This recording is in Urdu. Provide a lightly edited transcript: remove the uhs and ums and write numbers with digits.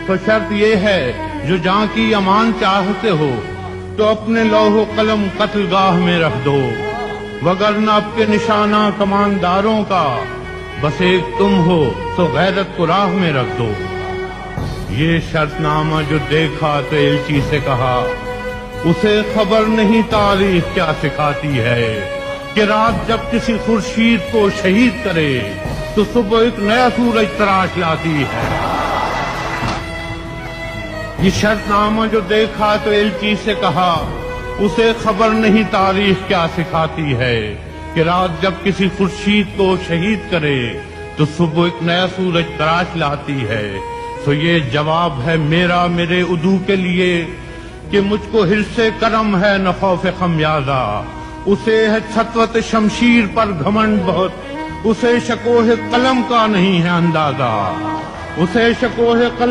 تو شرط یہ ہے جو جاں کی امان چاہتے ہو تو اپنے لوح و قلم قتل گاہ میں رکھ دو، وگرنہ اب کے نشانہ کمانداروں کا بس ایک تم ہو تو غیرت کو راہ میں رکھ دو۔ یہ شرط نامہ جو دیکھا تو ایلچی سے کہا، اسے خبر نہیں تاریخ کیا سکھاتی ہے کہ رات جب کسی خورشید کو شہید کرے تو صبح ایک نیا سورج تراش لاتی ہے۔ یہ شرط نامہ جو دیکھا تو ایلچی سے کہا، اسے خبر نہیں تاریخ کیا سکھاتی ہے کہ رات جب کسی خورشید کو شہید کرے تو صبح ایک نیا سورج تراش لاتی ہے۔ تو یہ جواب ہے میرا میرے عدو کے لیے کہ مجھ کو حرص کرم ہے نہ خوف خمیازہ، اسے ہے سطوت شمشیر پر گھمنڈ بہت، اسے شکوہ قلم کا نہیں ہے اندازہ، اسے شکوہ قلم